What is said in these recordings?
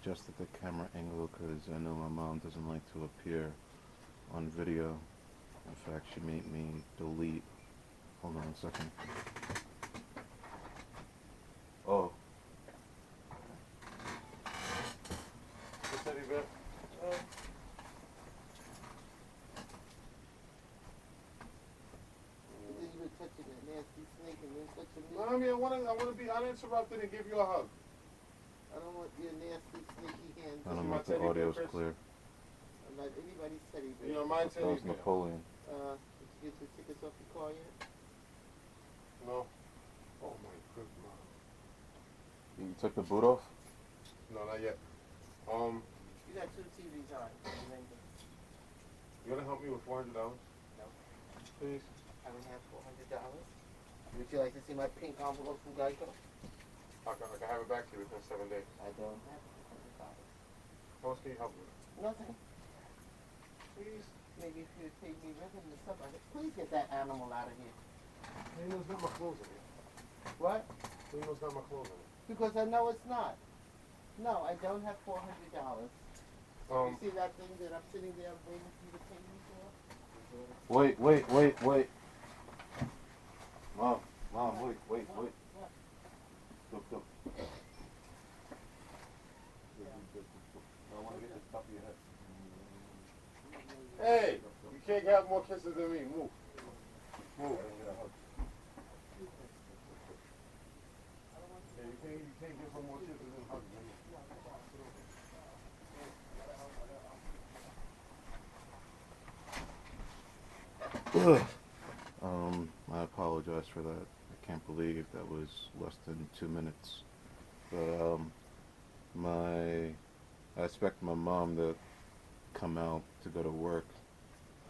adjusted the camera angle because I know my mom doesn't like to appear on video. In fact, she made me delete. Hold on a second. Oh. What's that, Yvette? You didn't even touching that nasty snake and then touching me. No, I mean, I want to be uninterrupted and give you a hug. I don't want your nasty, sneaky hands. I don't know if the audio's clear. I'm not anybody's teddy bear. You know, my teddy bear. That was Napoleon. Did you get your tickets off the car yet? No. Oh my good mom. You took the boot off? No, not yet. You got 2 TVs on. You gonna help me with $400? No. Please. I don't have $400. Would you like to see my pink envelope from Geico? I can have it back to you within 7 days. I don't have $400. How much can you help me with? Nothing. Please. Maybe if you would take me with him to somebody. Please get that animal out of here. Daniel's got my clothes in it. What? Daniel's got my clothes in it. Because I know it's not. No, I don't have $400. You see that thing that I'm sitting there waiting for you to pay me for? Wait. Mom, wait. What? Look. I want to get this top of your head. Hey, you can't have more kisses than me. Move. Yeah, you can't give her more kisses than hugs. I apologize for that. I can't believe that was less than 2 minutes. But I expect my mom to come out to go to work.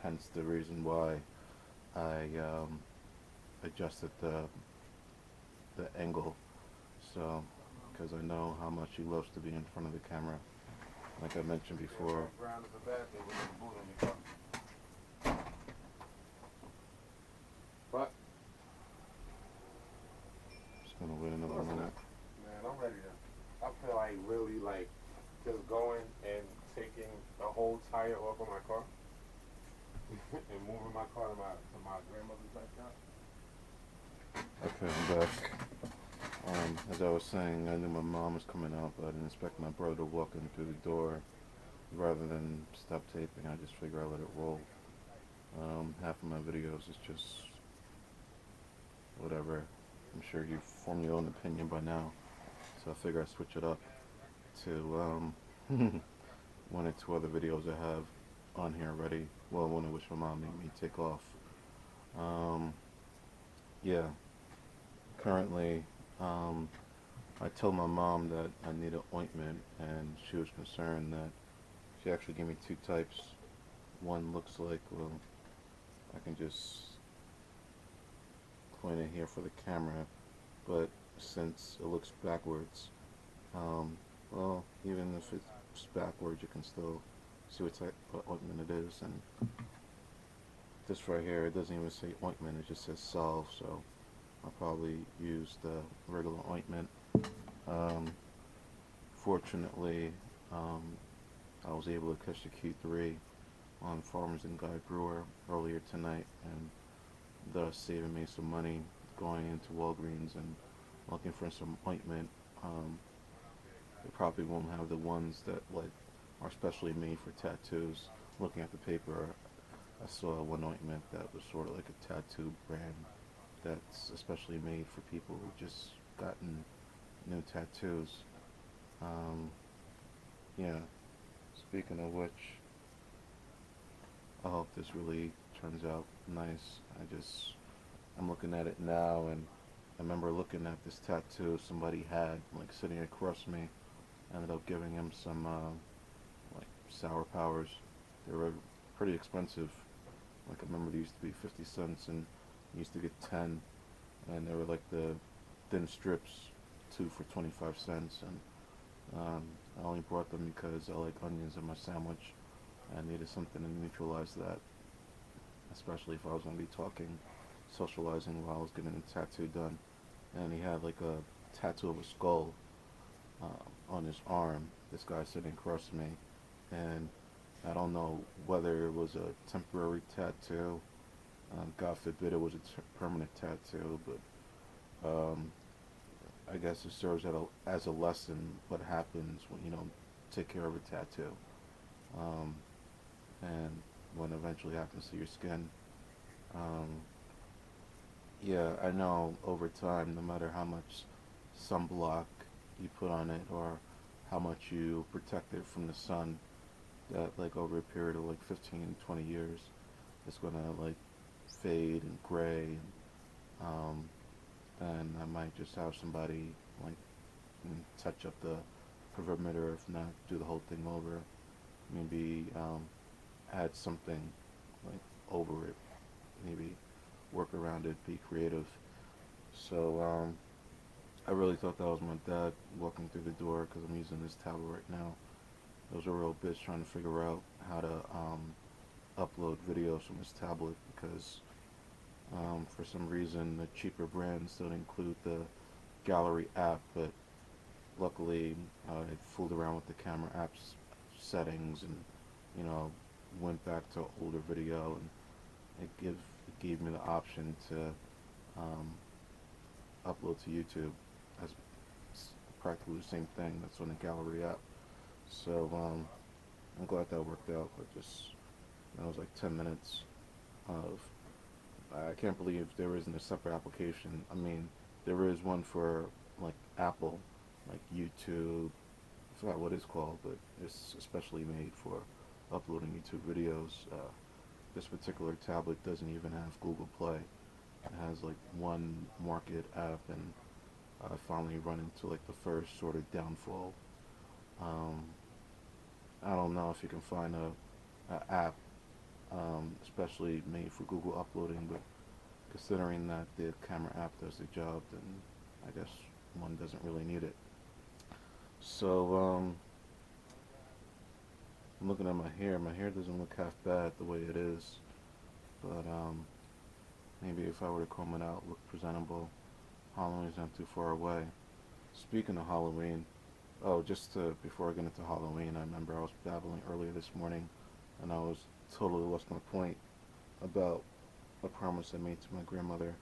Hence the reason why I adjusted the angle. So, because I know how much she loves to be in front of the camera. Like I mentioned before. What? Just gonna wait another minute. Man, I'm ready to. I feel like really like just going and taking the whole tire off of my car and moving my car to my grandmother's backyard. Okay, I'm back. As I was saying, I knew my mom was coming out, but I didn't expect my brother to walk in through the door. Rather than stop taping, I just figure I let it roll. Half of my videos is just whatever. I'm sure you've formed your own opinion by now. So I figure I switch it up to 1 or 2 other videos I have on here already. Well, one of which my mom made me take off. Yeah. Currently, I told my mom that I need an ointment, and she was concerned that she actually gave me 2 types. One looks like, well, I can just point it here for the camera, but since it looks backwards, well, even if it's backwards, you can still see what type of ointment it is. And this right here, it doesn't even say ointment, it just says salve, so I'll probably use the regular ointment. Fortunately, I was able to catch the Q3 on Farmers and Guy Brewer earlier tonight, and thus saving me some money going into Walgreens and looking for some ointment. They probably won't have the ones that like are specially made for tattoos. Looking at the paper, I saw one ointment that was sort of like a tattoo brand that's especially made for people who just gotten new tattoos. Yeah, speaking of which, I hope this really turns out nice. I'm looking at it now, and I remember looking at this tattoo somebody had, like, sitting across from me. I ended up giving him some, like, Sour Powers. They were pretty expensive. Like, I remember they used to be 50 cents, and you used to get 10, and they were like the thin strips, 2 for 25 cents, and I only brought them because I like onions in my sandwich. I needed something to neutralize that, especially if I was going to be talking, socializing while I was getting the tattoo done. And he had like a tattoo of a skull on his arm. This guy sitting across from me, and I don't know whether it was a temporary tattoo. God forbid it was a permanent tattoo, but I guess it serves as a lesson what happens when you don't take care of a tattoo, um, and what eventually happens to your skin. Um, yeah, I know over time, no matter how much sunblock you put on it or how much you protect it from the sun, that like over a period of like 15, 20 years, it's gonna like fade and gray, and I might just have somebody like touch up the perimeter, if not do the whole thing over. Maybe add something like over it. Maybe work around it, be creative. So I really thought that was my dad walking through the door because I'm using this tablet right now. It was a real bitch trying to figure out how to upload videos from this tablet because for some reason the cheaper brands don't include the gallery app, but luckily I fooled around with the camera app's settings and you know went back to older video and it gave me the option to um, upload to YouTube as practically the same thing that's on the gallery app. So I'm glad that worked out, but just that was like 10 minutes of I can't believe there isn't a separate application. I mean, there is one for like Apple, like YouTube. I forgot what it's called, but it's especially made for uploading YouTube videos. This particular tablet doesn't even have Google Play. It has like one market app, and I finally run into like the first sort of downfall. Um, I don't know if you can find a app, especially made for Google uploading, but considering that the camera app does the job, then I guess one doesn't really need it. So I'm looking at my hair. My hair doesn't look half bad the way it is, but maybe if I were to comb it out, look presentable. Halloween's not too far away. Speaking of Halloween, oh, before I get into Halloween, I remember I was babbling earlier this morning, and I was totally lost my point about a promise I made to my grandmother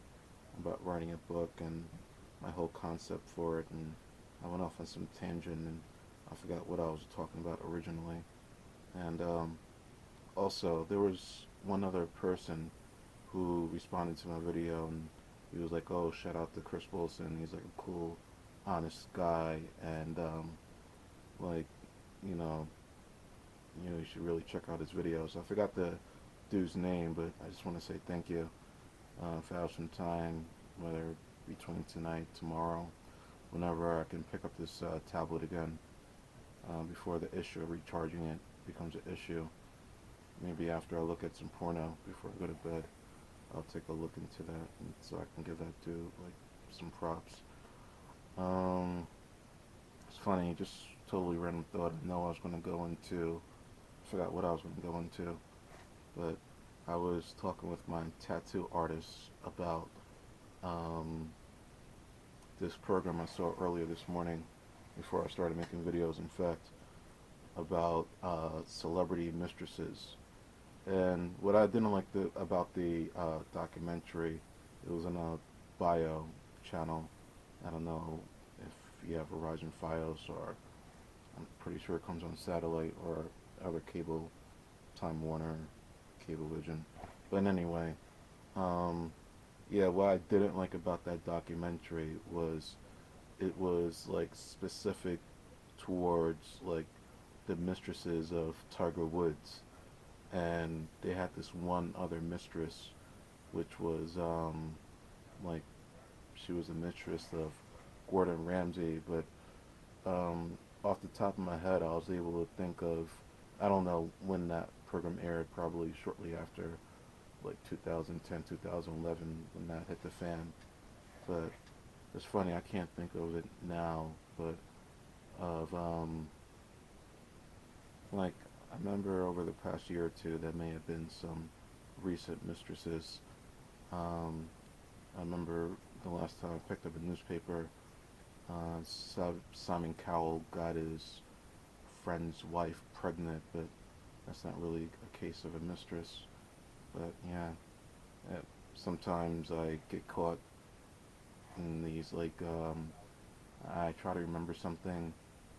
about writing a book and my whole concept for it, and I went off on some tangent and I forgot what I was talking about originally. And also, there was one other person who responded to my video, and he was like, "Oh, shout out to Chris Wilson. He's like a cool, honest guy, and like, you know, you should really check out his videos." I forgot the dude's name, but I just want to say thank you. If I have some time, whether between tonight, tomorrow, whenever I can pick up this tablet again, before the issue of recharging it becomes an issue. Maybe after I look at some porno before I go to bed, I'll take a look into that, and so I can give that dude like some props. Um, it's funny, just totally random thought. I know I was going to go into, I forgot what I was going to go into, but I was talking with my tattoo artist about um, this program I saw earlier this morning before I started making videos, in fact, about celebrity mistresses. And what I didn't like about the documentary, it was on a bio channel. I don't know if you have Verizon Fios, or I'm pretty sure it comes on satellite or other cable, Time Warner, Cablevision. But anyway, yeah, what I didn't like about that documentary was it was like specific towards like the mistresses of Tiger Woods, and they had this one other mistress, which was like she was a mistress of Gordon Ramsay, but off the top of my head, I was able to think of, I don't know when that program aired, probably shortly after like 2010, 2011 when that hit the fan. But it's funny, I can't think of it now, but of like I remember over the past year or two there may have been some recent mistresses. I remember the last time I picked up a newspaper, Simon Cowell got his friend's wife pregnant, but that's not really a case of a mistress. But yeah, uh, sometimes I get caught in these like I try to remember something,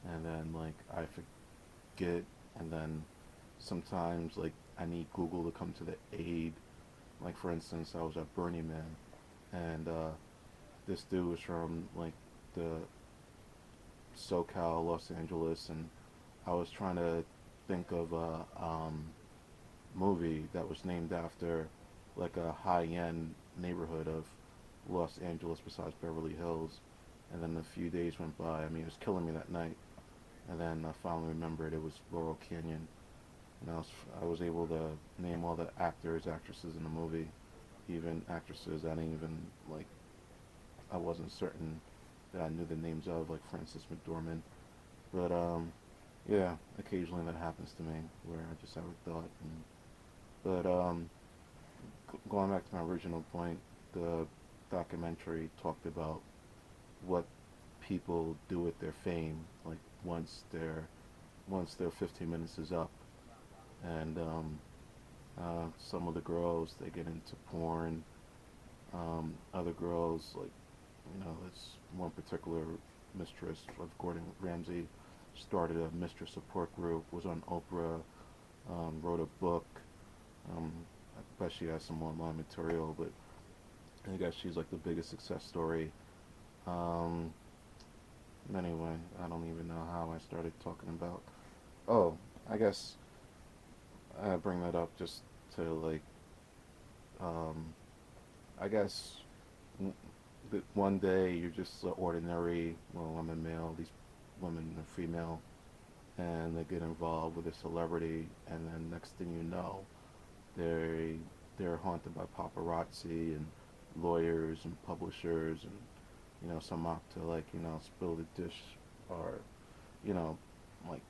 and then like I forget, and then sometimes like I need Google to come to the aid. Like for instance, I was at Burning Man, and this dude was from like the SoCal, Los Angeles, and I was trying to think of a movie that was named after like a high-end neighborhood of Los Angeles besides Beverly Hills. And then a few days went by. I mean, it was killing me that night. And then I finally remembered it was Laurel Canyon. And I was able to name all the actors, actresses in the movie, even actresses I didn't even like. I wasn't certain that I knew the names of, like Frances McDormand. But yeah, occasionally that happens to me where I just have a thought. But going back to my original point, the documentary talked about what people do with their fame, like once their 15 minutes is up, and some of the girls they get into porn. Other girls like this one particular mistress of Gordon Ramsay started a mistress support group, was on Oprah, wrote a book. I bet she has some online material, but I guess she's like the biggest success story. Um, anyway, I don't even know how I started talking about. Oh, I guess I bring that up just to like, um, I guess one day you're just ordinary. Well, I'm a male. These women are female, and they get involved with a celebrity, and then next thing you know, they they're haunted by paparazzi and lawyers and publishers, and some opt to like spill the dish, or you know like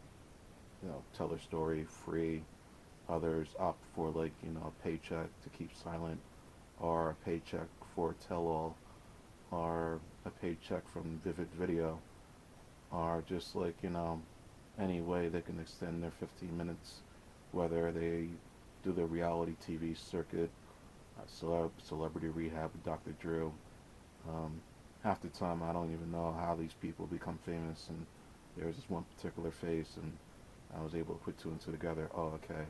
tell their story free. Others opt for like a paycheck to keep silent, or a paycheck for tell all, or a paycheck from Vivid Video, or just like any way they can extend their 15 minutes, whether they do the reality TV circuit, Celebrity Rehab with Dr. Drew. Um, Half the time I don't even know how these people become famous, and there's this one particular face, and I was able to put two and two together. Oh, okay,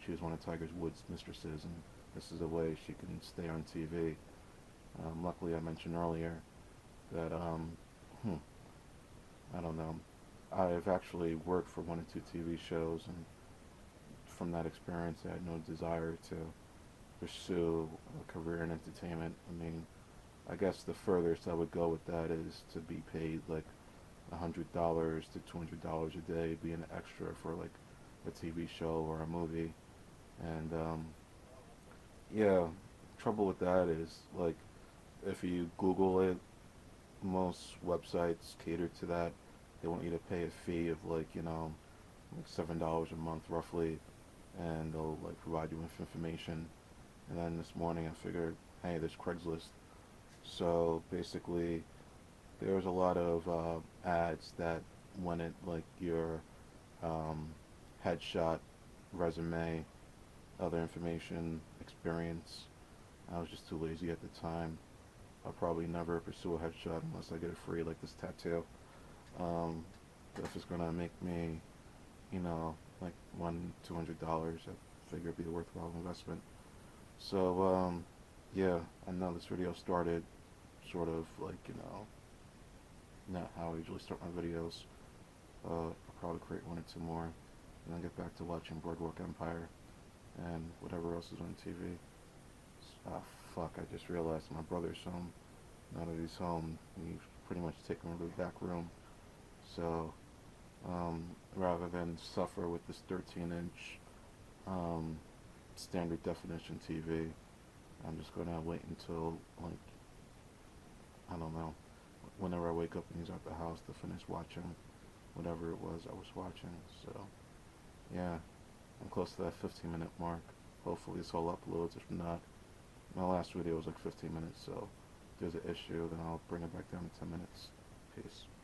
she was one of Tiger Woods' mistresses, and this is a way she can stay on TV. Luckily, I mentioned earlier that hmm, I don't know. I've actually worked for one or two TV shows, and from that experience, I had no desire to pursue a career in entertainment. I mean, I guess the furthest I would go with that is to be paid like $100 to $200 a day, be an extra for like a TV show or a movie, and yeah, trouble with that is like if you Google it, most websites cater to that. They want you to pay a fee of like like $7 a month roughly, and they'll like provide you with information. And then this morning I figured, hey, there's Craigslist. So basically, there's a lot of ads that wanted like your um, headshot, resume, other information, experience. I was just too lazy at the time. I'll probably never pursue a headshot unless I get it free, like this tattoo. Um, but if it's gonna make me, like $100-200, I figure it'd be a worthwhile investment. So, yeah, I know this video started sort of like, not how I usually start my videos. I'll probably create one or two more, and then get back to watching Boardwalk Empire and whatever else is on TV. Ah, fuck, I just realized my brother's home. Now that he's home, he's pretty much taken over the back room. So, rather than suffer with this 13-inch standard definition TV, I'm just gonna wait until, like, I don't know, whenever I wake up and he's at the house to finish watching whatever it was I was watching. So, yeah, I'm close to that 15-minute mark. Hopefully this all uploads. If not, my last video was like 15 minutes, so if there's an issue, then I'll bring it back down to 10 minutes. Peace.